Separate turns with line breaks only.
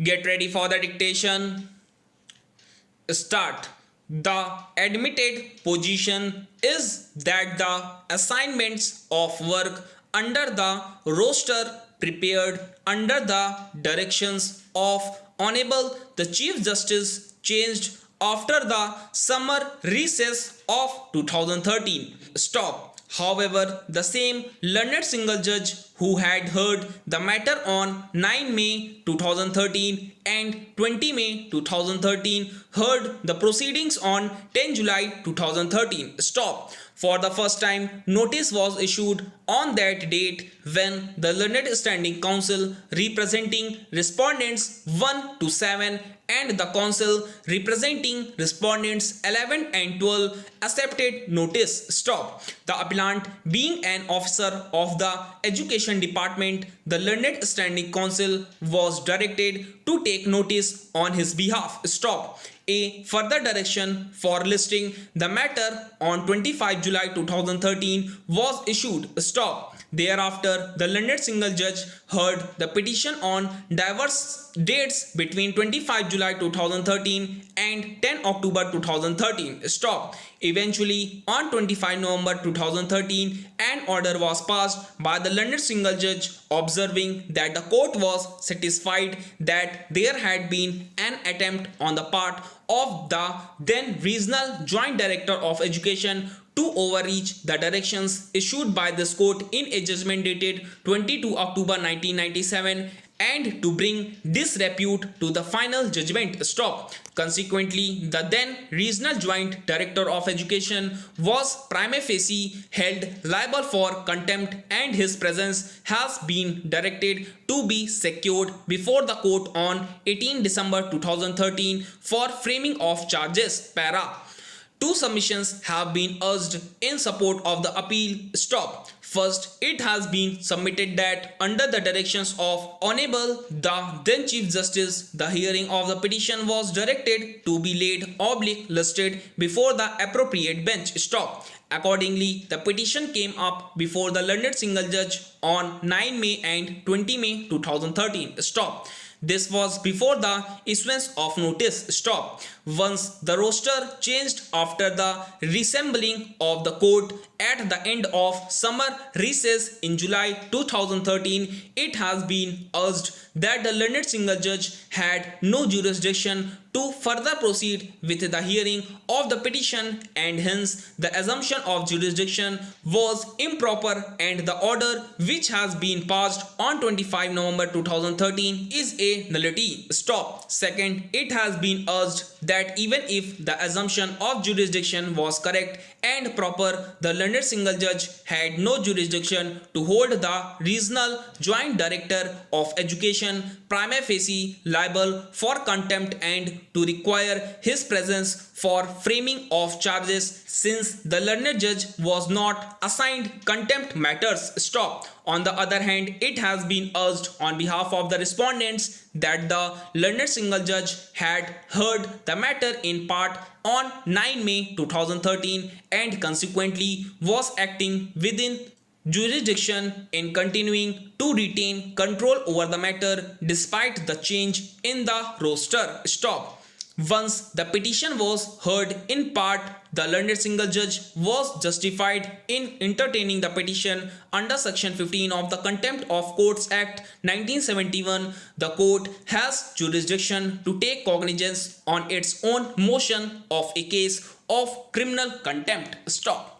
Get ready for the dictation. Start. The admitted position is that the assignments of work under the roster prepared under the directions of Honorable the Chief Justice changed after the summer recess of 2013. Stop. However, the same learned single judge who had heard the matter on 9 May 2013 and 20 May 2013 heard the proceedings on 10 July 2013. Stop. For the first time, notice was issued on that date when the Learned Standing Council representing respondents 1 to 7 and the council representing respondents 11 and 12 accepted notice. Stop. The appellant being an officer of the Education Department, the Learned Standing Council was directed to take notice on his behalf. Stop. A further direction for listing the matter on 25 July 2013 was issued. Stop. Thereafter, the learned single judge heard the petition on diverse dates between 25 July 2013 and 10 October 2013. Stop. Eventually, on 25 November 2013, an order was passed by the learned single judge observing that the court was satisfied that there had been an attempt on the part of the then Regional Joint Director of Education to overreach the directions issued by this court in a judgment dated 22 October 1997 and to bring disrepute to the final judgment. Stop. Consequently, the then Regional Joint Director of Education was prima facie held liable for contempt and his presence has been directed to be secured before the court on 18 December 2013 for framing of charges. Para. Two submissions have been urged in support of the appeal. Stop. First, it has been submitted that under the directions of Honorable the then Chief Justice, the hearing of the petition was directed to be laid listed before the appropriate bench. Stop. Accordingly, the petition came up before the learned single judge on 9 May and 20 May 2013. Stop. This was before the issuance of notice. Stop. Once the roster changed after the reassembling of the court at the end of summer recess in July 2013, it has been urged that the learned single judge had no jurisdiction to further proceed with the hearing of the petition and hence the assumption of jurisdiction was improper and the order which has been passed on 25 November 2013 is a nullity. Stop. Second, it has been urged that even if the assumption of jurisdiction was correct and proper, the learned single judge had no jurisdiction to hold the Regional Joint Director of Education prima facie liable for contempt and to require his presence for framing of charges since the learned judge was not assigned contempt matters. Stop. On the other hand, it has been urged on behalf of the respondents that the learned single judge had heard the matter in part on 9 May 2013 and consequently was acting within jurisdiction in continuing to retain control over the matter despite the change in the roster. Stop. Once the petition was heard in part, the learned single judge was justified in entertaining the petition under Section 15 of the Contempt of Courts Act 1971. The court has jurisdiction to take cognizance on its own motion of a case of criminal contempt. Stop.